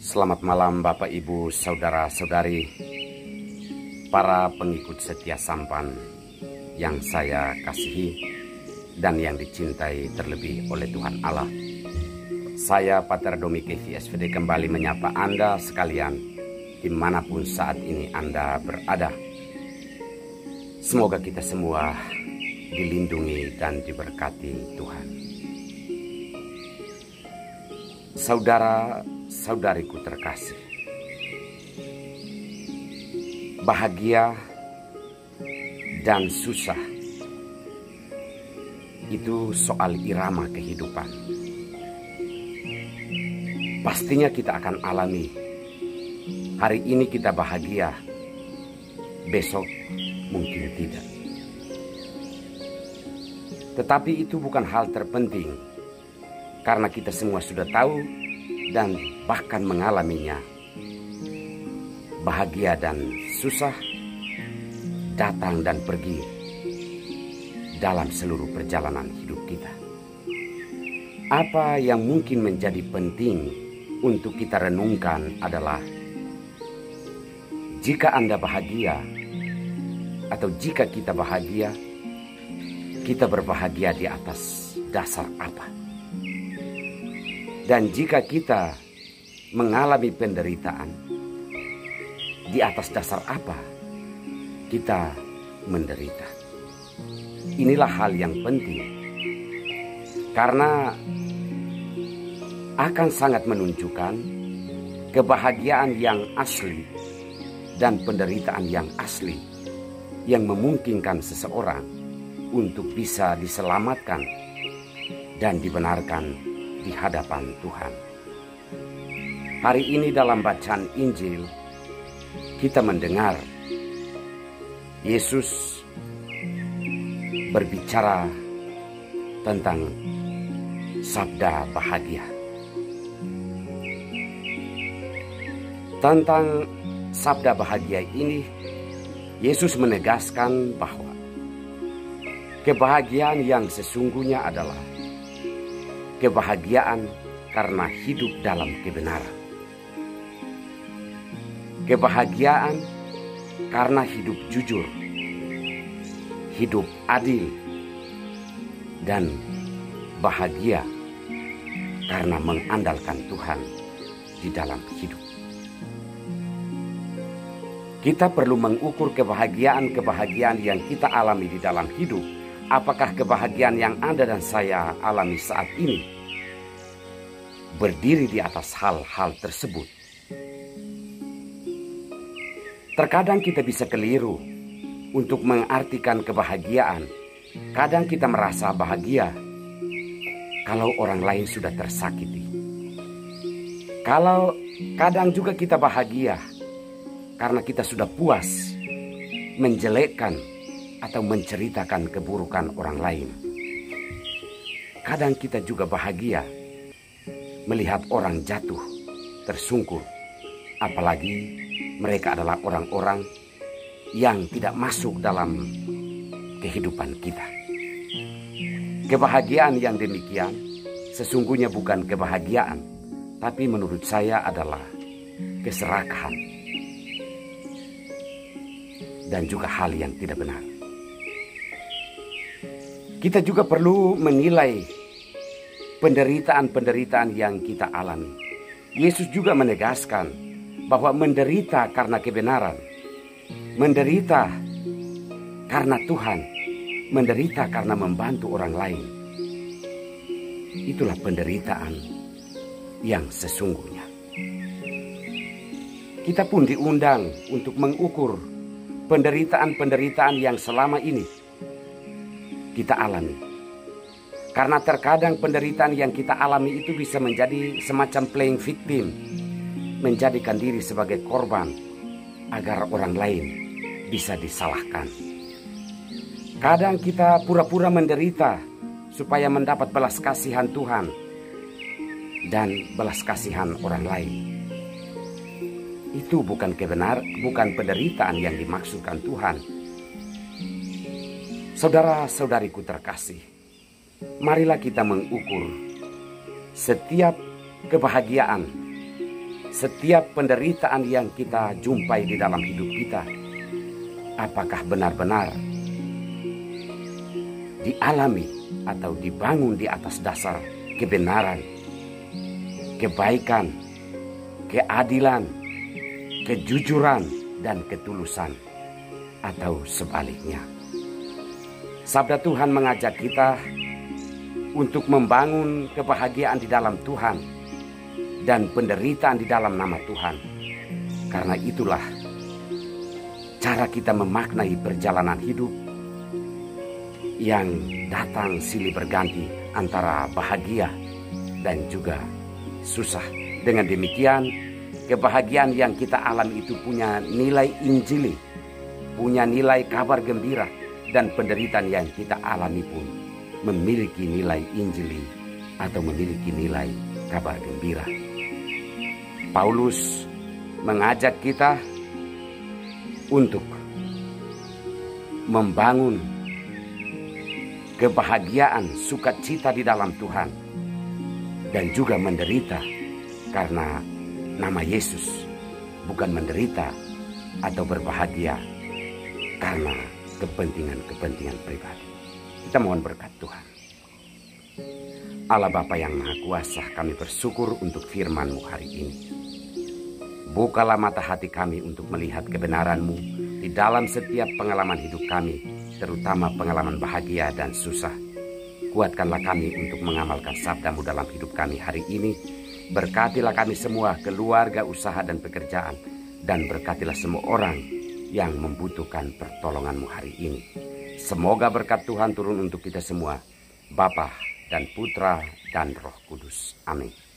Selamat malam Bapak Ibu Saudara-saudari, para pengikut setia Sampan yang saya kasihi dan yang dicintai terlebih oleh Tuhan Allah. Saya Pater Domi Kevi SVD kembali menyapa Anda sekalian dimanapun saat ini Anda berada. Semoga kita semua dilindungi dan diberkati Tuhan. Saudara-saudariku terkasih, bahagia dan susah itu soal irama kehidupan. Pastinya kita akan alami. Hari ini kita bahagia, besok mungkin tidak. Tetapi itu bukan hal terpenting, karena kita semua sudah tahu dan bahkan mengalaminya. Bahagia dan susah datang dan pergi dalam seluruh perjalanan hidup kita. Apa yang mungkin menjadi penting untuk kita renungkan adalah, jika Anda bahagia atau jika kita bahagia, kita berbahagia di atas dasar apa? Dan jika kita mengalami penderitaan, di atas dasar apa kita menderita? Inilah hal yang penting, karena akan sangat menunjukkan kebahagiaan yang asli dan penderitaan yang asli yang memungkinkan seseorang untuk bisa diselamatkan dan dibenarkan di hadapan Tuhan. Hari ini dalam bacaan Injil kita mendengar Yesus berbicara tentang sabda bahagia. Tentang sabda bahagia ini, Yesus menegaskan bahwa kebahagiaan yang sesungguhnya adalah kebahagiaan karena hidup dalam kebenaran. Kebahagiaan karena hidup jujur, hidup adil, dan bahagia karena mengandalkan Tuhan di dalam hidup. Kita perlu mengukur kebahagiaan yang kita alami di dalam hidup. Apakah kebahagiaan yang Anda dan saya alami saat ini berdiri di atas hal-hal tersebut? Terkadang kita bisa keliru untuk mengartikan kebahagiaan. Kadang kita merasa bahagia kalau orang lain sudah tersakiti. Kadang juga kita bahagia karena kita sudah puas menjelekkan atau menceritakan keburukan orang lain. Kadang kita juga bahagia melihat orang jatuh, tersungkur, apalagi mereka adalah orang-orang yang tidak masuk dalam kehidupan kita. Kebahagiaan yang demikian sesungguhnya bukan kebahagiaan, tapi menurut saya adalah keserakahan dan juga hal yang tidak benar. Kita juga perlu menilai penderitaan-penderitaan yang kita alami. Yesus juga menegaskan bahwa menderita karena kebenaran, menderita karena Tuhan, menderita karena membantu orang lain, itulah penderitaan yang sesungguhnya. Kita pun diundang untuk mengukur penderitaan-penderitaan yang selama ini kita alami. Karena terkadang penderitaan yang kita alami itu bisa menjadi semacam playing victim, menjadikan diri sebagai korban agar orang lain bisa disalahkan. Kadang kita pura-pura menderita supaya mendapat belas kasihan Tuhan dan belas kasihan orang lain. Itu bukan penderitaan yang dimaksudkan Tuhan. Saudara-saudariku terkasih, marilah kita mengukur setiap kebahagiaan, setiap penderitaan yang kita jumpai di dalam hidup kita, apakah benar-benar dialami atau dibangun di atas dasar kebenaran, kebaikan, keadilan, kejujuran, dan ketulusan, atau sebaliknya. Sabda Tuhan mengajak kita untuk membangun kebahagiaan di dalam Tuhan dan penderitaan di dalam nama Tuhan. Karena itulah cara kita memaknai perjalanan hidup yang datang silih berganti antara bahagia dan juga susah. Dengan demikian, kebahagiaan yang kita alami itu punya nilai Injili, punya nilai kabar gembira, dan penderitaan yang kita alami pun memiliki nilai Injili atau memiliki nilai kabar gembira. Paulus mengajak kita untuk membangun kebahagiaan, sukacita di dalam Tuhan, dan juga menderita karena nama Yesus, bukan menderita atau berbahagia karena kepentingan pribadi. Kita mohon berkat Tuhan. Allah Bapa yang Maha Kuasa, kami bersyukur untuk firman-Mu hari ini. Bukalah mata hati kami untuk melihat kebenaran-Mu di dalam setiap pengalaman hidup kami, terutama pengalaman bahagia dan susah. Kuatkanlah kami untuk mengamalkan sabda-Mu dalam hidup kami hari ini. Berkatilah kami semua, keluarga, usaha, dan pekerjaan. Dan berkatilah semua orang yang membutuhkan pertolongan-Mu hari ini. Semoga berkat Tuhan turun untuk kita semua, Bapa dan Putra dan Roh Kudus. Amin.